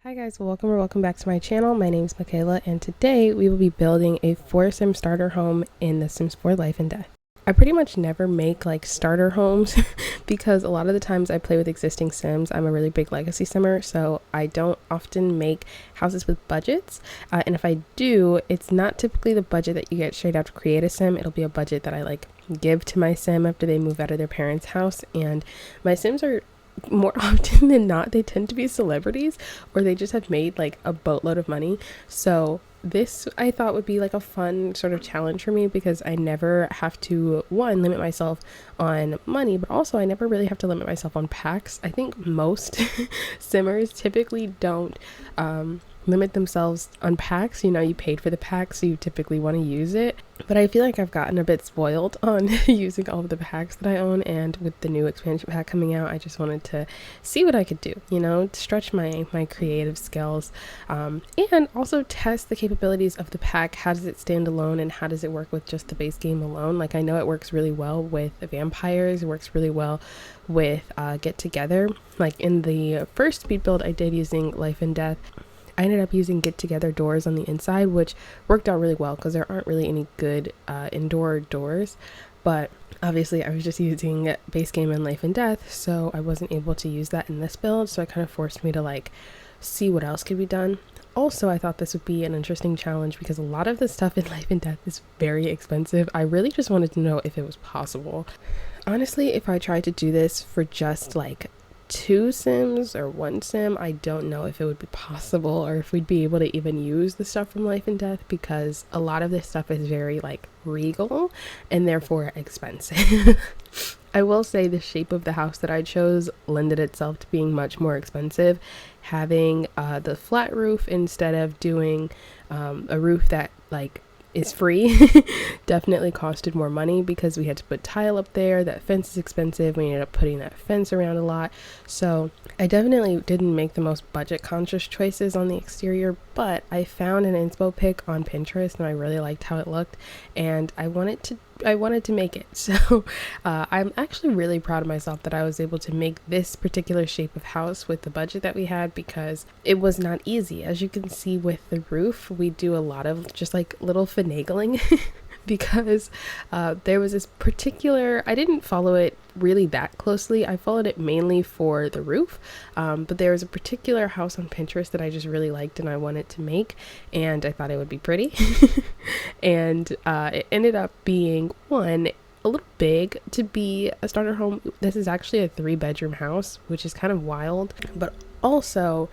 Hi guys, welcome back to my channel. My name is Michaela and today we will be building a 4-sim starter home in The Sims 4 Life and Death. I pretty much never make like starter homes because a lot of the times I play with existing Sims. I'm a really big legacy simmer, so I don't often make houses with budgets. And if I do, it's not typically the budget that you get straight out to create a Sim. It'll be a budget that I like give to my Sim after they move out of their parents' house. And my Sims are more often than not, they tend to be celebrities or they just have made like a boatload of money. So this I thought would be like a fun sort of challenge for me because I never have to limit myself on money, but also I never really have to limit myself on packs. I think most simmers typically don't limit themselves on packs. You know, you paid for the pack, so you typically want to use it. But I feel like I've gotten a bit spoiled on using all of the packs that I own, and with the new expansion pack coming out, I just wanted to see what I could do, you know, stretch my creative skills, and also test the capabilities of the pack. How does it stand alone and how does it work with just the base game alone? Like, I know it works really well with vampires, it works really well with Get Together. Like in the first speed build I did using Life and Death, I ended up using Get Together doors on the inside, which worked out really well because there aren't really any good indoor doors. But obviously I was just using base game and Life and Death, so I wasn't able to use that in this build. So it kind of forced me to like see what else could be done. Also, I thought this would be an interesting challenge because a lot of the stuff in Life and Death is very expensive. I really just wanted to know if it was possible. Honestly, if I tried to do this for just like 2 Sims or 1 Sim, I don't know if it would be possible or if we'd be able to even use the stuff from Life and Death, because a lot of this stuff is very like regal and therefore expensive. I will say the shape of the house that I chose lended itself to being much more expensive. Having the flat roof instead of doing a roof that like is free definitely costed more money because we had to put tile up there. That fence is expensive. We ended up putting that fence around a lot. So I definitely didn't make the most budget conscious choices on the exterior, but I found an inspo pic on Pinterest and I really liked how it looked and I wanted to make it. So I'm actually really proud of myself that I was able to make this particular shape of house with the budget that we had, because it was not easy. As you can see with the roof, we do a lot of just like little finagling because there was this particular, I didn't follow it really that closely. I followed it mainly for the roof, but there was a particular house on Pinterest that I just really liked and I wanted to make, and I thought it would be pretty. And it ended up being a little big to be a starter home. This is actually a 3-bedroom house, which is kind of wild, but also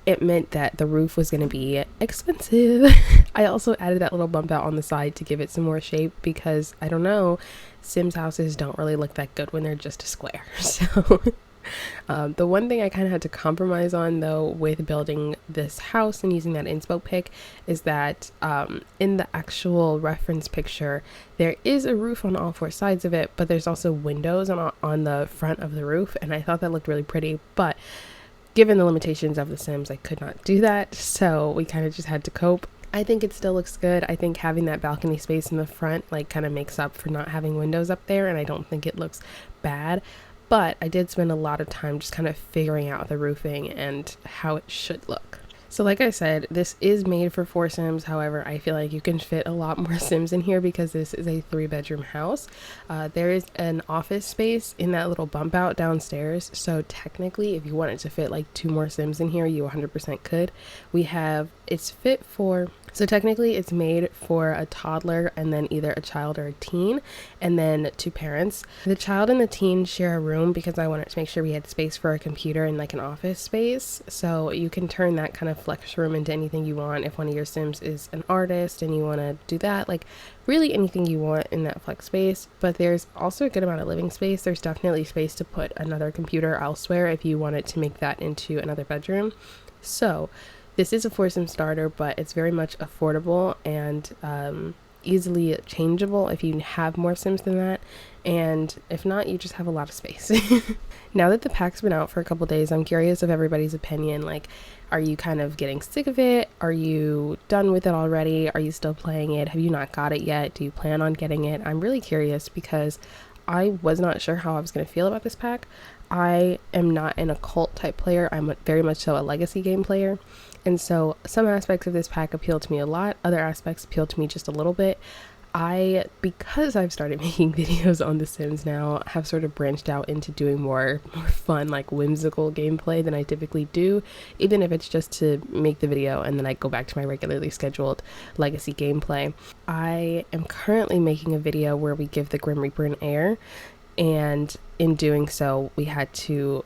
it meant that the roof was going to be expensive. I also added that little bump out on the side to give it some more shape because, I don't know, Sims houses don't really look that good when they're just a square. So the one thing I kind of had to compromise on though with building this house and using that inspo pic is that in the actual reference picture there is a roof on all 4 sides of it, but there's also windows on the front of the roof, and I thought that looked really pretty, but given the limitations of The Sims, I could not do that, so we kind of just had to cope. I think it still looks good. I think having that balcony space in the front like kind of makes up for not having windows up there, and I don't think it looks bad. But I did spend a lot of time just kind of figuring out the roofing and how it should look. So like I said, this is made for 4 Sims. However, I feel like you can fit a lot more Sims in here because this is a 3-bedroom house. There is an office space in that little bump out downstairs. So technically, if you wanted to fit like 2 more Sims in here, you 100% could. So technically it's made for a toddler and then either a child or a teen, and then 2 parents. The child and the teen share a room because I wanted to make sure we had space for a computer and like an office space. So you can turn that kind of flex room into anything you want. If one of your Sims is an artist and you want to do that, like really anything you want in that flex space. But there's also a good amount of living space. There's definitely space to put another computer elsewhere if you wanted to make that into another bedroom. So this is a 4-Sim starter, but it's very much affordable and easily changeable if you have more Sims than that. And if not, you just have a lot of space. Now that the pack's been out for a couple days, I'm curious of everybody's opinion. Like, are you kind of getting sick of it? Are you done with it already? Are you still playing it? Have you not got it yet? Do you plan on getting it? I'm really curious because I was not sure how I was going to feel about this pack. I am not an occult type player. I'm very much so a legacy game player. And so some aspects of this pack appeal to me a lot. Other aspects appeal to me just a little bit. Because I've started making videos on The Sims now, have sort of branched out into doing more fun, like whimsical gameplay than I typically do, even if it's just to make the video and then I go back to my regularly scheduled legacy gameplay. I am currently making a video where we give the Grim Reaper an heir, and in doing so, we had to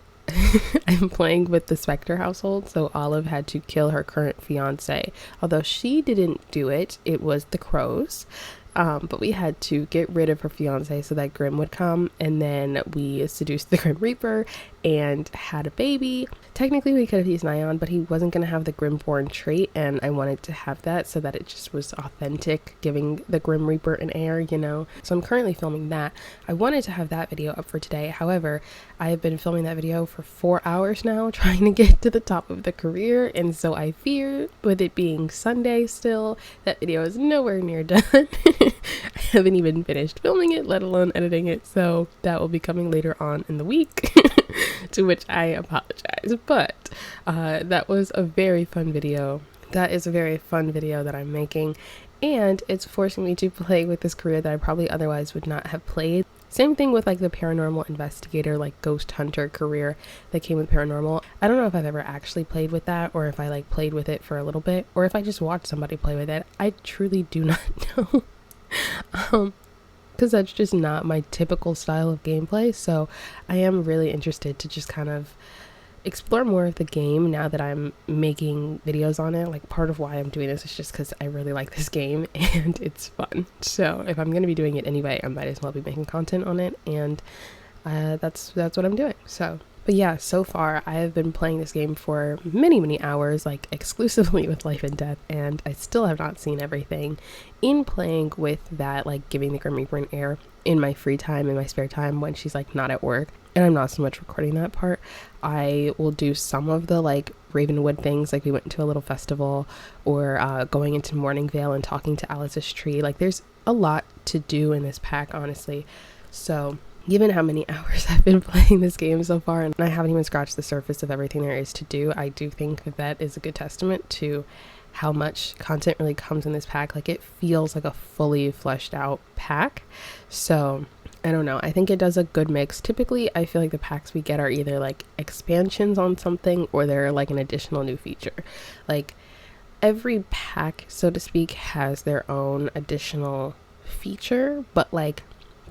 I'm playing with the Spectre household, so Olive had to kill her current fiance. Although she didn't do it, it was the crows. But we had to get rid of her fiance so that Grim would come, and then we seduced the Grim Reaper and had a baby. Technically we could have used Nyan, but he wasn't going to have the Grimborn trait, and I wanted to have that so that it just was authentic, giving the Grim Reaper an heir, you know. So I'm currently filming that. I wanted to have that video up for today. However, I have been filming that video for 4 hours now, trying to get to the top of the career, and so I fear, with it being Sunday still, that video is nowhere near done. I haven't even finished filming it, let alone editing it, so that will be coming later on in the week, to which I apologize. But that was a very fun video. That is a very fun video that I'm making, and it's forcing me to play with this career that I probably otherwise would not have played. Same thing with like the paranormal investigator, like ghost hunter career that came with paranormal. I don't know if I've ever actually played with that, or if I like played with it for a little bit, or if I just watched somebody play with it. I truly do not know. Because that's just not my typical style of gameplay. So I am really interested to just kind of explore more of the game now that I'm making videos on it. Like, part of why I'm doing this is just because I really like this game and it's fun. So if I'm going to be doing it anyway, I might as well be making content on it, and that's what I'm doing. So, but yeah, so far I have been playing this game for many hours, like exclusively with Life and Death, and I still have not seen everything. In playing with that, like giving the Grim Reaper an heir in my free time, in my spare time when she's like not at work, and I'm not so much recording that part, I will do some of the like Ravenwood things, like we went to a little festival, or going into Morningvale and talking to Alice's tree. Like, there's a lot to do in this pack, honestly. So given how many hours I've been playing this game so far, and I haven't even scratched the surface of everything there is to do, I do think that that is a good testament to how much content really comes in this pack. Like, it feels like a fully fleshed out pack. So I don't know, I think it does a good mix. Typically I feel like the packs we get are either like expansions on something, or they're like an additional new feature. Like, every pack, so to speak, has their own additional feature, but like,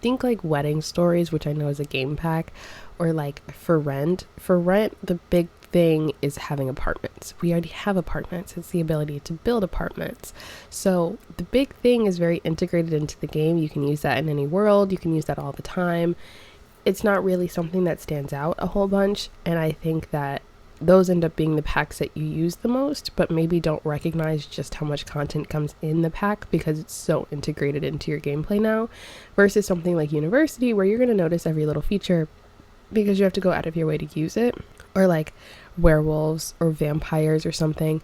think like Wedding Stories, which I know is a game pack, or like For Rent, the big thing is having apartments. We already have apartments. It's the ability to build apartments. So the big thing is very integrated into the game. You can use that in any world. You can use that all the time. It's not really something that stands out a whole bunch, and I think that those end up being the packs that you use the most, but maybe don't recognize just how much content comes in the pack because it's so integrated into your gameplay now, versus something like University, where you're going to notice every little feature because you have to go out of your way to use it. Or like werewolves or vampires or something,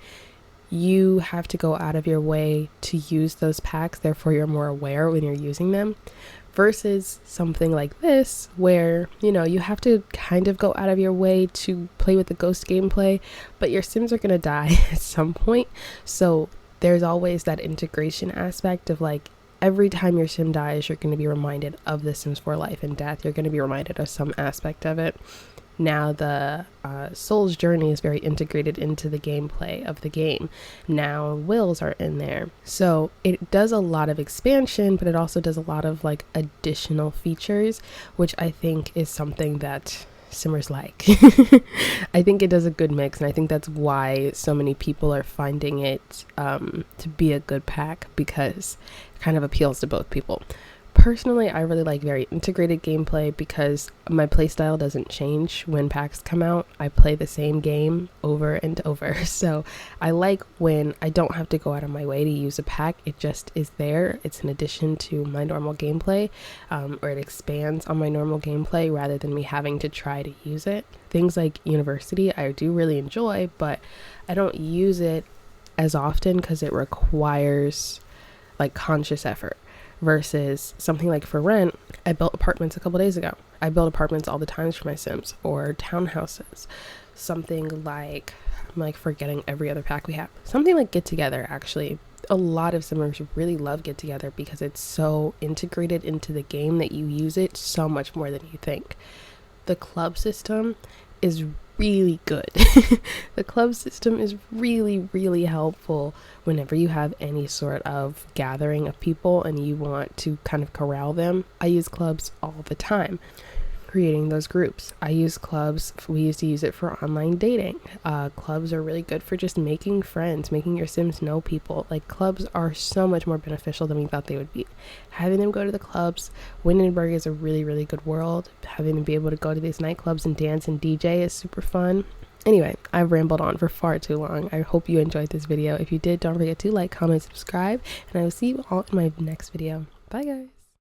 you have to go out of your way to use those packs, therefore you're more aware when you're using them. Versus something like this, where, you know, you have to kind of go out of your way to play with the ghost gameplay, but your Sims are going to die at some point. So there's always that integration aspect of like, every time your Sim dies, you're going to be reminded of the Sims 4 Life and Death. You're going to be reminded of some aspect of it. Now the Soul's Journey is very integrated into the gameplay of the game. Now wills are in there. So it does a lot of expansion, but it also does a lot of like additional features, which I think is something that Simmers like. I think it does a good mix, and I think that's why so many people are finding it to be a good pack, because it kind of appeals to both people. Personally, I really like very integrated gameplay because my playstyle doesn't change when packs come out. I play the same game over and over. So I like when I don't have to go out of my way to use a pack. It just is there. It's an addition to my normal gameplay, or it expands on my normal gameplay rather than me having to try to use it. Things like University, I do really enjoy, but I don't use it as often because it requires like conscious effort. versus something like for rent. I built apartments a couple days ago. I build apartments all the time for my Sims, or townhouses. Something like, I'm like forgetting every other pack we have. Something like Get Together, actually. A lot of Simmers really love Get Together because it's so integrated into the game that you use it so much more than you think. The club system is really good. The club system is really, really helpful whenever you have any sort of gathering of people and you want to kind of corral them. I use clubs all the time, creating those groups. I use clubs. We used to use it for online dating. Clubs are really good for just making friends, making your Sims know people. Like, clubs are so much more beneficial than we thought they would be. Having them go to the clubs, Windenburg is a really, really good world. Having them be able to go to these nightclubs and dance and DJ is super fun. Anyway, I've rambled on for far too long. I hope you enjoyed this video. If you did, don't forget to like, comment, subscribe, and I will see you all in my next video. Bye, guys.